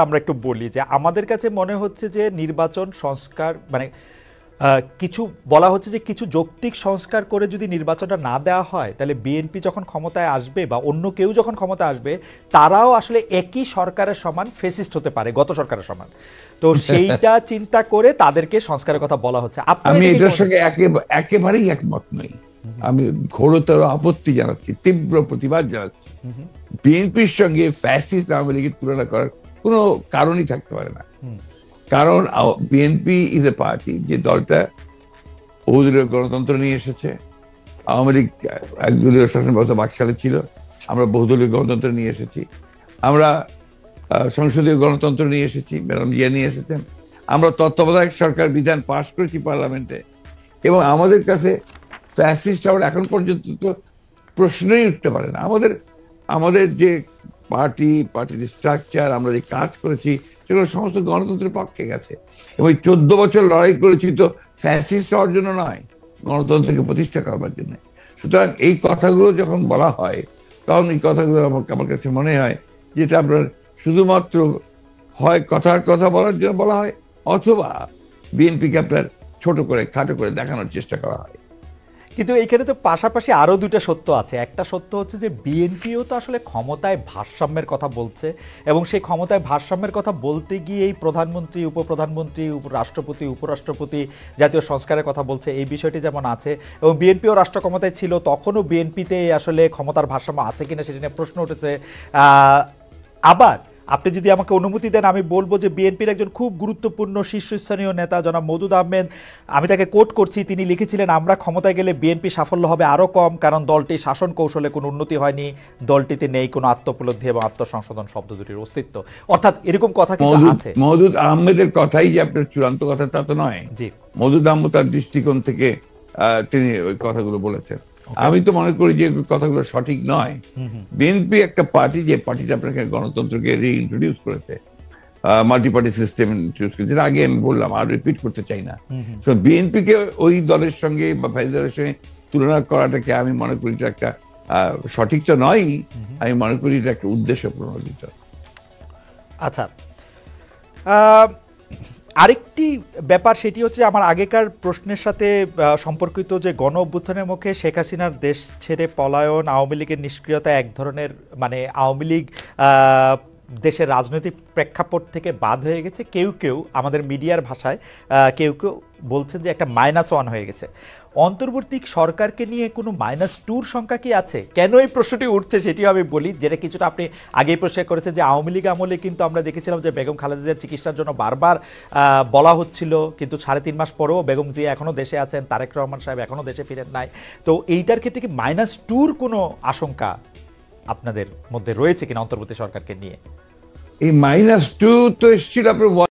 আমরা একটু বলি যে আমাদের কাছে মনে হচ্ছে যে নির্বাচন সংস্কার মানে কিছু বলা হচ্ছে যে কিছু যৌক্তিক সংস্কার করে যদি নির্বাচনটা না দেওয়া হয় তাহলে বিএনপি যখন ক্ষমতায় আসবে বা অন্য কেউ যখন ক্ষমতায় আসবে তারাও আসলে একই সরকারের সমান ফেসিস্ট হতে পারে, গত সরকারের সমান। তো সেইটা চিন্তা করে তাদেরকে সংস্কারের কথা বলা হচ্ছে। আমি এটার সঙ্গে একেবারেই একমত নই। আমি ঘোরতর আপত্তি জানাচ্ছি, তীব্র প্রতিবাদ জানাচ্ছি। বিএনপির সঙ্গে ফ্যাসিস্ট আওয়ামী লীগের তুলনা করার কোনো কারণই থাকতে পারে না। কারণ বিএনপি ইজ এ পার্টি, যে দলটা বহুদলীয় গণতন্ত্র নিয়ে এসেছে। আওয়ামী লীগ একদলীয় শাসন ব্যবস্থা বাকশালে ছিল, আমরা বহুদলীয় গণতন্ত্র নিয়ে এসেছি। আমরা সংসদীয় গণতন্ত্র নিয়ে এসেছি, ম্যাডাম জিয়া নিয়ে এসেছেন। আমরা তত্ত্বাবধায়ক সরকার বিধান পাশ করেছি পার্লামেন্টে, এবং আমাদের কাছে ফ্যাসিস্ট আবার এখন পর্যন্ত তো প্রশ্নই উঠতে পারে না। আমাদের যে পার্টির স্ট্রাকচার, আমরা যে কাজ করেছি, সেগুলো সমস্ত গণতন্ত্রের পক্ষে গেছে। এবং 14 বছর লড়াই করেছি তো ফ্যাসিস্ট হওয়ার জন্য নয়, গণতন্ত্রকে প্রতিষ্ঠা করবার জন্য। সুতরাং এই কথাগুলো যখন বলা হয়, তখন এই কথাগুলো আমার কাছে মনে হয় যেটা আপনার শুধুমাত্র হয় কথার কথা বলার জন্য বলা হয়, অথবা বিএনপিকে আপনার ছোট করে খাটো করে দেখানোর চেষ্টা করা হয়। কিন্তু এইখানে তো পাশাপাশি আরো দুটো সত্য আছে। একটা সত্য হচ্ছে যে বিএনপিও তো আসলে ক্ষমতায় ভারসাম্যের কথা বলছে, এবং সেই ক্ষমতায় ভারসাম্যের কথা বলতে গিয়ে এই প্রধানমন্ত্রী, উপপ্রধানমন্ত্রী, রাষ্ট্রপতি, উপরাষ্ট্রপতি জাতীয় সংস্কারের কথা বলছে, এই বিষয়টি যেমন আছে। এবং বিএনপিও রাষ্ট্র ক্ষমতায় ছিল, তখনও বিএনপিতে আসলে ক্ষমতার ভারসাম্য আছে কিনা সেটা নিয়ে প্রশ্ন উঠেছে। আবার আপনি যদি আমাকে অনুমতি দেন, আমি বলবো যে বিএনপির একজন খুব গুরুত্বপূর্ণ শীর্ষস্থানীয় নেতা জনাব মওদুদ আহমেদ, আমি তাকে কোট করছি, তিনি লিখেছিলেন, আমরা ক্ষমতায় গেলে বিএনপি সাফল্য হবে আরও কম, কারণ দলটির শাসন কৌশলে কোনো উন্নতি হয়নি, দলটিতে নেই কোনো আত্মোপলব্ধি এবং আত্মসংশোধন শব্দ দুটির অস্তিত্ব। অর্থাৎ এরকম কথা কিন্তু আছে। মওদুদ আহমেদের কথাই যে আপনার চূড়ান্ত কথা তা তো নয়। জি, মওদুদ আহমেদ তার দৃষ্টিকোণ থেকে তিনি ওই কথাগুলো বলেছেন। আমি তো মনে করি যে কথাগুলো সঠিক নয়। বিএনপি একটা পার্টি, যে পার্টিটা আপনাকে গণতন্ত্রকে রিইন্ট্রোডিউস করেছে, মাল্টি পার্টি সিস্টেম ইন্ট্রোডিউস করেছে, আগে আমি বললাম, আর রিপিট করতে চাই না। তো বিএনপিকে ওই দলের সঙ্গে বা ভাই দলের সঙ্গে তুলনা করাটাকে আমি মনে করি এটা একটা সঠিক তো নয়। আমি মনে করি এটা একটা উদ্দেশ্য প্রণোদিত। আচ্ছা, আরেকটি ব্যাপার, সেটি হচ্ছে আমার আগেকার প্রশ্নের সাথে সম্পর্কিত, যে গণ অভ্যুত্থানের মুখে শেখ হাসিনার দেশ ছেড়ে পলায়ন, আওয়ামী লীগের নিষ্ক্রিয়তা এক ধরনের, মানে আওয়ামী লীগ দেশের রাজনৈতিক প্রেক্ষাপট থেকে বাদ হয়ে গেছে। কেউ কেউ আমাদের মিডিয়ার ভাষায় কেউ কেউ বলছেন যে একটা -1 হয়ে গেছে। অন্তর্বর্তী সরকারকে নিয়ে কোনো -2 সংখ্যা কি আছে? কেন এই প্রশ্নটি উঠছে সেটিও আমি বলি, যেটা কিছুটা আপনি আগেই প্রশ্ন করেছেন যে আওয়ামী লীগ আমলে কিন্তু আমরা দেখেছিলাম যে বেগম খালেদা জিয়ার চিকিৎসার জন্য বারবার বলা হচ্ছিল, কিন্তু 3.5 মাস পরেও বেগম জিয়া এখনও দেশে আছেন, তারেক রহমান সাহেব এখনও দেশে ফিরেন নাই। তো এইটার ক্ষেত্রে কি -2 কোনো আশঙ্কা আপনাদের মধ্যে রয়েছে কিনা অন্তর্বর্তী সরকারকে নিয়ে? এই -2 তো এসেছিল আপনার